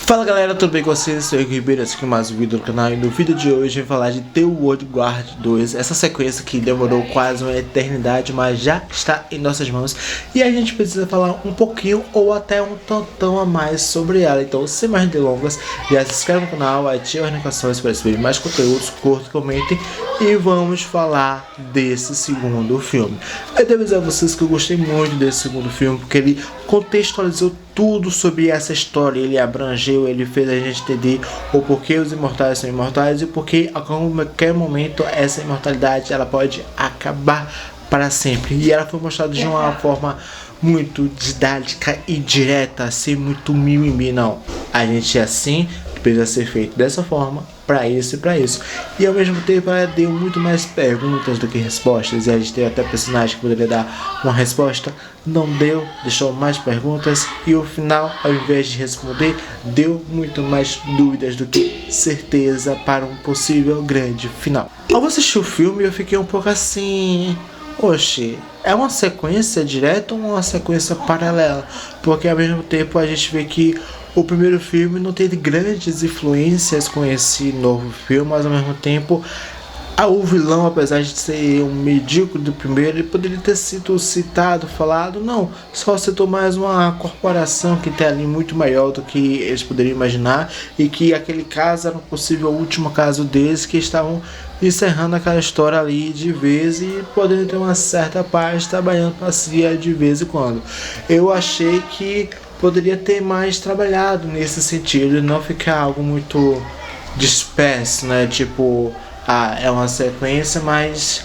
Fala galera, tudo bem com vocês? Eu sou o Ribeiro, aqui mais um vídeo do canal. E no vídeo de hoje eu vou falar de The Old Guard 2. Essa sequência que demorou quase uma eternidade, mas já está em nossas mãos. E a gente precisa falar um pouquinho ou até um tantão a mais sobre ela. Então, sem mais delongas, já se inscreve no canal, ative as notificações para receber mais conteúdos, curtam, comentem. E vamos falar desse segundo filme. Eu devo dizer a vocês que eu gostei muito desse segundo filme, porque ele contextualizou tudo sobre essa história. Ele abrangeu, ele fez a gente entender o porquê os imortais são imortais e porque a qualquer momento essa imortalidade ela pode acabar para sempre. E ela foi mostrada de uma forma muito didática e direta, sem muito mimimi, não. A gente é assim, precisa ser feito dessa forma, para isso e para isso. E ao mesmo tempo ela deu muito mais perguntas do que respostas. E a gente teve até personagem que poderia dar uma resposta, não deu, deixou mais perguntas. E o final, ao invés de responder, deu muito mais dúvidas do que certeza para um possível grande final. Ao assistir o filme eu fiquei um pouco assim... Oxe, é uma sequência direta ou uma sequência paralela? Porque ao mesmo tempo a gente vê que o primeiro filme não teve grandes influências com esse novo filme, mas ao mesmo tempo o vilão, apesar de ser um medíocre do primeiro, ele poderia ter sido citado, falado, não, só citou mais uma corporação que tem ali muito maior do que eles poderiam imaginar, e que aquele caso era um possível último caso deles, que estavam encerrando aquela história ali de vez e podendo ter uma certa paz trabalhando para si de vez em quando. Eu achei que poderia ter mais trabalhado nesse sentido e não ficar algo muito disperso, né? Tipo, é uma sequência, mas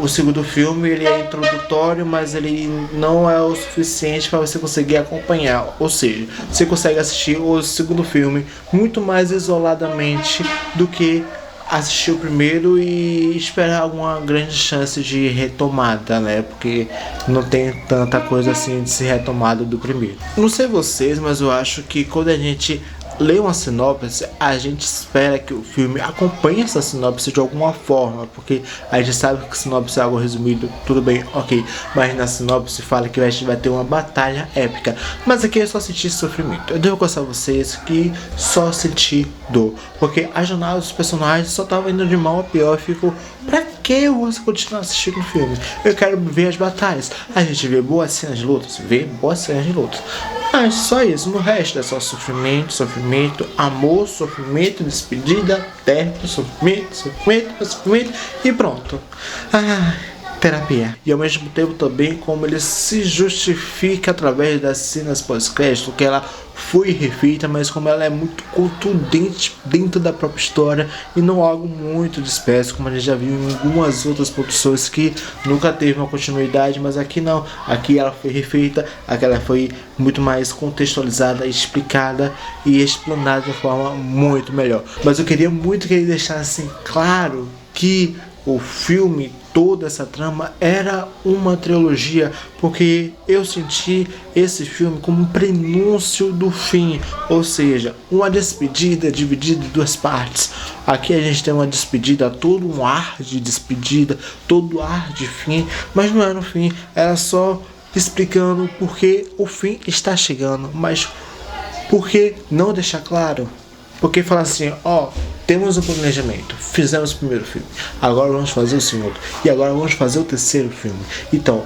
o segundo filme ele é introdutório, mas ele não é o suficiente para você conseguir acompanhar. Ou seja, você consegue assistir o segundo filme muito mais isoladamente do que assistir o primeiro e esperar alguma grande chance de retomada, né? Porque não tem tanta coisa assim de se retomada do primeiro. Não sei vocês, mas eu acho que quando a gente lê uma sinopse, a gente espera que o filme acompanhe essa sinopse de alguma forma, porque a gente sabe que sinopse é algo resumido, tudo bem, ok, mas na sinopse fala que a gente vai ter uma batalha épica, mas aqui eu só senti sofrimento. Eu devo gostar a vocês que só senti dor, porque a jornada dos personagens só tava indo de mal a pior. Eu fico, pra que eu vou continuar assistindo o filme? Eu quero ver as batalhas. A gente vê boas cenas de lutas, mas só isso, no resto é só sofrimento, sofrimento, amor, sofrimento, despedida, término, sofrimento e pronto. Terapia. E ao mesmo tempo também como ele se justifica através das cenas pós-crédito, que ela foi refeita, mas como ela é muito contundente dentro da própria história e não algo muito disperso, como a gente já viu em algumas outras produções que nunca teve uma continuidade, mas aqui não. Aqui ela foi refeita, aqui ela foi muito mais contextualizada, explicada e explanada de uma forma muito melhor. Mas eu queria muito que ele deixasse claro que o filme, toda essa trama era uma trilogia, porque eu senti esse filme como um prenúncio do fim, ou seja, uma despedida dividida em duas partes. Aqui a gente tem uma despedida, todo um ar de despedida, todo ar de fim, mas não era um fim, era só explicando porque o fim está chegando, mas por que não deixar claro? Porque falar assim, temos um planejamento, fizemos o primeiro filme, agora vamos fazer o segundo, e agora vamos fazer o terceiro filme. Então,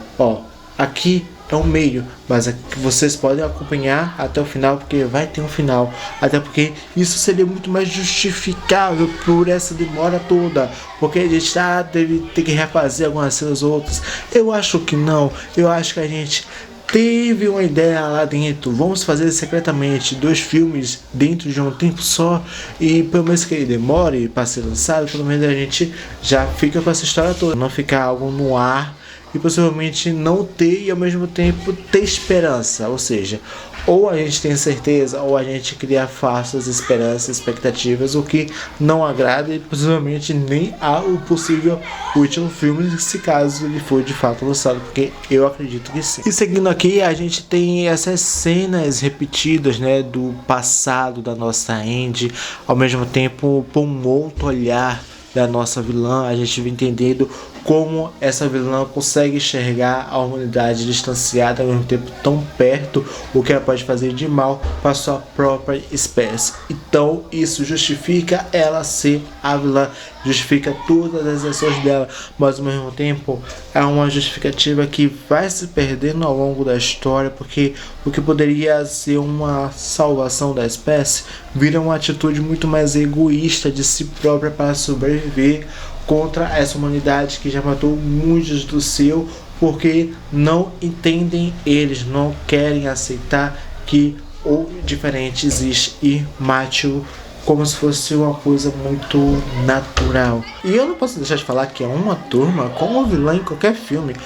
aqui é o meio, mas aqui vocês podem acompanhar até o final, porque vai ter um final. Até porque isso seria muito mais justificável por essa demora toda, porque a gente deve ter que refazer algumas cenas outras. Eu acho que não, eu acho que a gente teve uma ideia lá dentro, vamos fazer secretamente 2 filmes dentro de um tempo só, e pelo menos que ele demore para ser lançado, pelo menos a gente já fica com essa história toda, não ficar algo no ar e possivelmente não ter e ao mesmo tempo ter esperança. Ou seja, ou a gente tem certeza ou a gente cria falsas esperanças, expectativas, o que não agrada, e possivelmente nem há o possível último filme, se caso ele for de fato lançado, porque eu acredito que sim. E seguindo aqui, a gente tem essas cenas repetidas, né, do passado da nossa Andy, ao mesmo tempo com um outro olhar da nossa vilã. A gente vai entendendo como essa vilã consegue enxergar a humanidade distanciada ao mesmo tempo tão perto, o que ela pode fazer de mal para sua própria espécie. Então isso justifica ela ser a vilã, justifica todas as ações dela, mas ao mesmo tempo é uma justificativa que vai se perdendo ao longo da história, porque o que poderia ser uma salvação da espécie vira uma atitude muito mais egoísta de si própria para sobreviver contra essa humanidade que já matou muitos do seu, porque não entendem, eles não querem aceitar que o diferente existe e mate-o como se fosse uma coisa muito natural. E eu não posso deixar de falar que Uma Turma, como vilã em qualquer filme,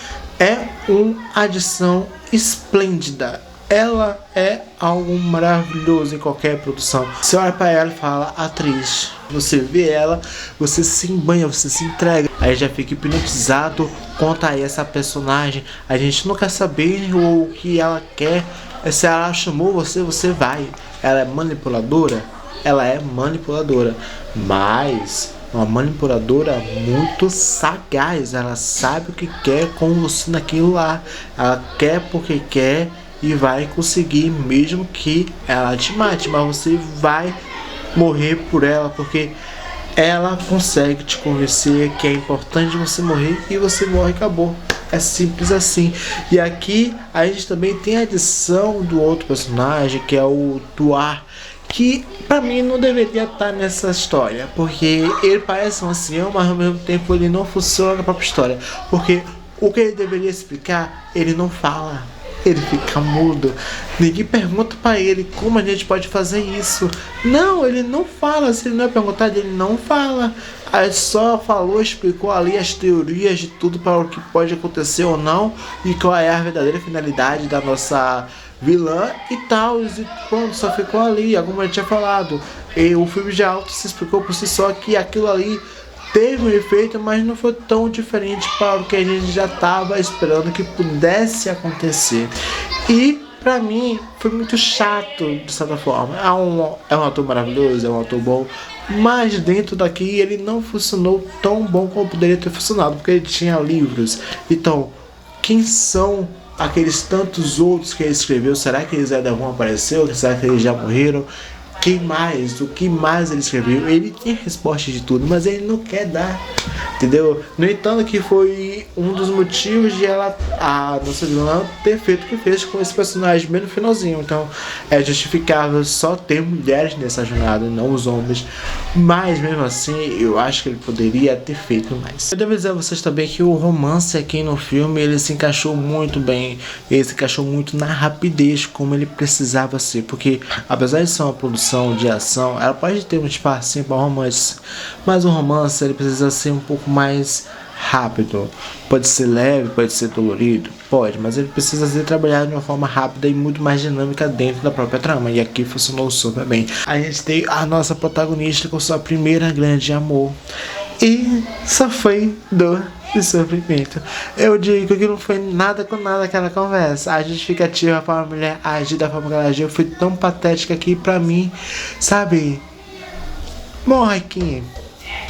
é uma adição esplêndida. Ela é algo maravilhoso em qualquer produção. Você olha pra ela e fala, atriz. Você vê ela, você se embanha, você se entrega. Aí já fica hipnotizado quanto a essa personagem. A gente não quer saber o que ela quer. Se ela chamou você, você vai. Ela é manipuladora? Ela é manipuladora. Mas uma manipuladora muito sagaz. Ela sabe o que quer com você naquilo lá. Ela quer porque quer e vai conseguir, mesmo que ela te mate, mas você vai morrer por ela, porque ela consegue te convencer que é importante você morrer e você morre e acabou. É simples assim. E aqui a gente também tem a adição do outro personagem, que é o Tuar, que pra mim não deveria estar nessa história, porque ele parece um ancião, mas ao mesmo tempo ele não funciona na própria história, porque o que ele deveria explicar, ele não fala. Ele fica mudo. Ninguém pergunta pra ele como a gente pode fazer isso. Não, ele não fala. Se ele não é perguntado, ele não fala. Aí só falou, explicou ali as teorias de tudo para o que pode acontecer ou não, e qual é a verdadeira finalidade da nossa vilã e tal. E pronto, só ficou ali. Como eu tinha falado, e o filme de alto se explicou por si só que aquilo ali teve um efeito, mas não foi tão diferente para o que a gente já estava esperando que pudesse acontecer. E pra mim foi muito chato de certa forma. É um ator maravilhoso, é um ator bom, mas dentro daqui ele não funcionou tão bom como poderia ter funcionado, porque ele tinha livros. Então, quem são aqueles tantos outros que ele escreveu? Será que eles ainda vão aparecer? Ou será que eles já morreram? Quem mais? O que mais ele escreveu? Ele tem resposta de tudo, mas ele não quer dar, entendeu? No entanto, que foi um dos motivos de ela, a nossa vilã, ter feito o que fez com esse personagem bem no finalzinho. Então é justificável só ter mulheres nessa jornada, não os homens. Mas mesmo assim, eu acho que ele poderia ter feito mais. Eu devo dizer a vocês também que o romance aqui no filme, ele se encaixou muito bem. Ele se encaixou muito na rapidez, como ele precisava ser. Porque apesar de ser uma produção de ação, ela pode ter um espacinho para romance, mas o romance ele precisa ser um pouco mais rápido. Pode ser leve, pode ser dolorido, pode, mas ele precisa ser trabalhado de uma forma rápida e muito mais dinâmica dentro da própria trama, e aqui funcionou super bem. A gente tem a nossa protagonista com sua primeira grande amor e só foi dor e sofrimento. Eu digo que não foi nada com nada aquela conversa. A justificativa para a mulher agir da forma que ela agiu foi tão patética que pra mim, sabe, morre aqui,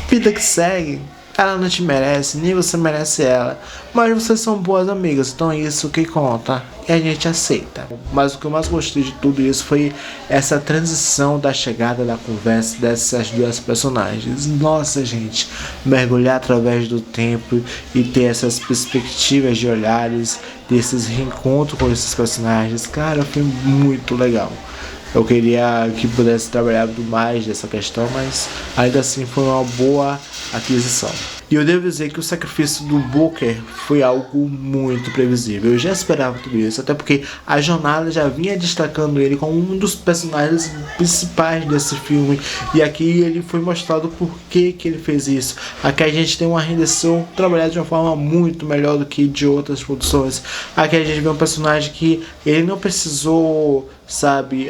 vida que segue. Ela não te merece, nem você merece ela, mas vocês são boas amigas, então é isso que conta e a gente aceita. Mas o que eu mais gostei de tudo isso foi essa transição da chegada da conversa dessas duas personagens. Nossa, gente, mergulhar através do tempo e ter essas perspectivas de olhares, desses reencontros com esses personagens, cara, foi muito legal. Eu queria que pudesse trabalhar mais dessa questão, mas ainda assim foi uma boa aquisição. E eu devo dizer que o sacrifício do Booker foi algo muito previsível. Eu já esperava tudo isso, até porque a jornada já vinha destacando ele como um dos personagens principais desse filme. E aqui ele foi mostrado por que ele fez isso. Aqui a gente tem uma rendição trabalhada de uma forma muito melhor do que de outras produções. Aqui a gente vê um personagem que ele não precisou, sabe,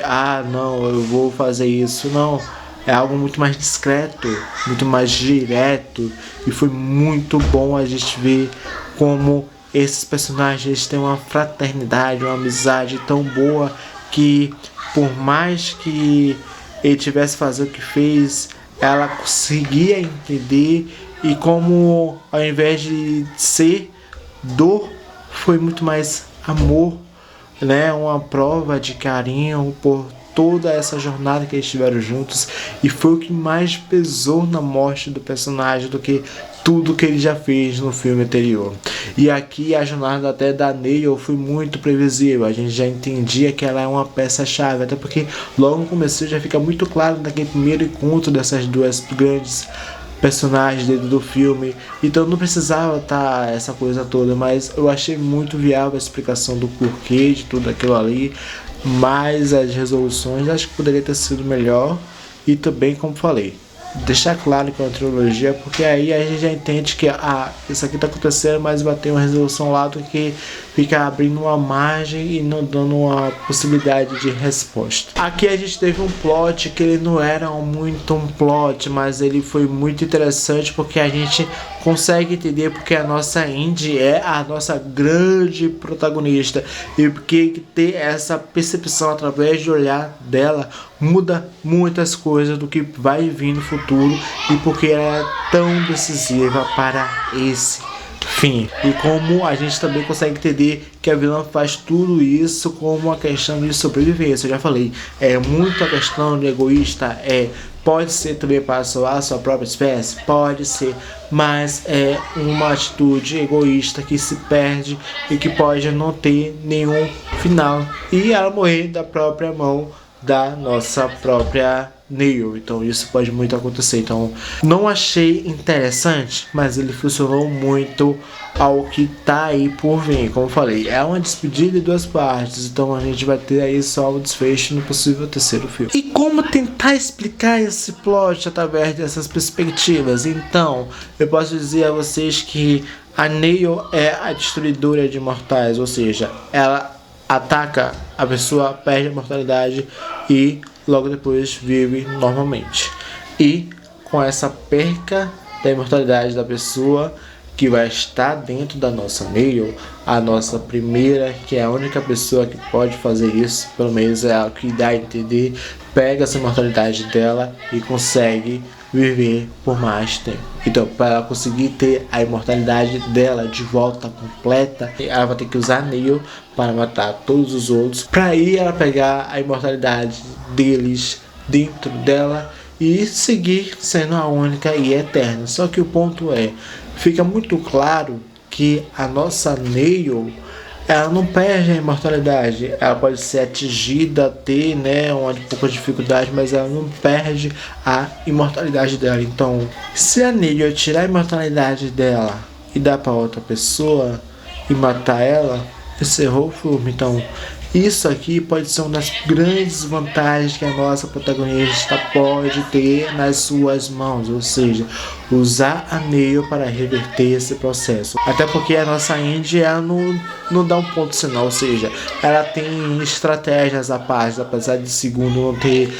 não, eu vou fazer isso, não. É algo muito mais discreto, muito mais direto, e foi muito bom a gente ver como esses personagens têm uma fraternidade, uma amizade tão boa que, por mais que ele tivesse fazendo o que fez, ela conseguia entender, e como ao invés de ser dor, foi muito mais amor, né? Uma prova de carinho por toda essa jornada que eles tiveram juntos, e foi o que mais pesou na morte do personagem do que tudo que ele já fez no filme anterior. E aqui a jornada até da Neil foi muito previsível, a gente já entendia que ela é uma peça-chave, até porque logo no começo já fica muito claro naquele primeiro encontro dessas duas grandes personagens dentro do filme, então não precisava estar essa coisa toda, mas eu achei muito viável a explicação do porquê de tudo aquilo ali, mas as resoluções acho que poderia ter sido melhor, e também, como falei, deixar claro que é uma trilogia, porque aí a gente já entende que isso aqui tá acontecendo, mas vai ter uma resolução lá do que fica abrindo uma margem e não dando uma possibilidade de resposta. Aqui a gente teve um plot que ele não era muito um plot, mas ele foi muito interessante porque a gente consegue entender porque a nossa Indy é a nossa grande protagonista, e porque ter essa percepção através do olhar dela muda muitas coisas do que vai vir no futuro, e porque ela é tão decisiva para esse fim. E como a gente também consegue entender que a vilã faz tudo isso como uma questão de sobrevivência. Eu já falei, é muito a questão de egoísta, pode ser também para salvar a sua própria espécie, pode ser, mas é uma atitude egoísta que se perde e que pode não ter nenhum final, e ela morrer da própria mão da nossa própria Neil. Então isso pode muito acontecer. Então não achei interessante, mas ele funcionou muito ao que tá aí por vir. Como eu falei, é uma despedida de duas partes, então a gente vai ter aí só o desfecho no possível terceiro filme. E como tentar explicar esse plot através dessas perspectivas? Então eu posso dizer a vocês que a Neil é a destruidora de mortais, ou seja, ela ataca a pessoa, perde a mortalidade e logo depois vive normalmente. E com essa perca da imortalidade da pessoa, que vai estar dentro da nossa Neil, a nossa primeira, que é a única pessoa que pode fazer isso, pelo menos é a que dá a entender, pega essa imortalidade dela e consegue viver por mais tempo. Então, para ela conseguir ter a imortalidade dela de volta completa, ela vai ter que usar a Neil para matar todos os outros, para aí ela pegar a imortalidade deles dentro dela e seguir sendo a única e eterna. Só que o ponto fica muito claro que a nossa Neil, ela não perde a imortalidade. Ela pode ser atingida, ter uma pouca dificuldade, mas ela não perde a imortalidade dela. Então, se a Neil tirar a imortalidade dela e dar para outra pessoa e matar ela, encerrou o filme. Então, isso aqui pode ser uma das grandes vantagens que a nossa protagonista pode ter nas suas mãos, ou seja, usar a Neil para reverter esse processo. Até porque a nossa Indy, ela não dá um ponto sinal, ou seja, ela tem estratégias à parte, apesar de segundo não ter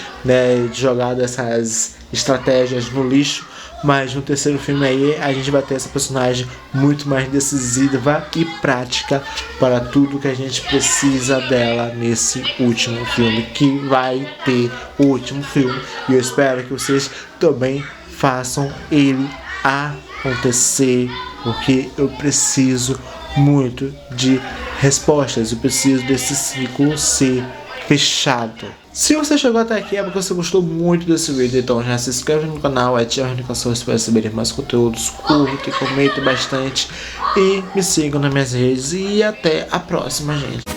jogado essas estratégias no lixo. Mas no terceiro filme aí a gente vai ter essa personagem muito mais decisiva e prática para tudo que a gente precisa dela nesse último filme, que vai ter o último filme, e eu espero que vocês também façam ele acontecer, porque eu preciso muito de respostas, eu preciso desse ciclo ser fechado. Se você chegou até aqui é porque você gostou muito desse vídeo, então já se inscreve no canal, ative as notificações para receber mais conteúdos, curta e comente bastante, e me sigam nas minhas redes, e até a próxima, gente.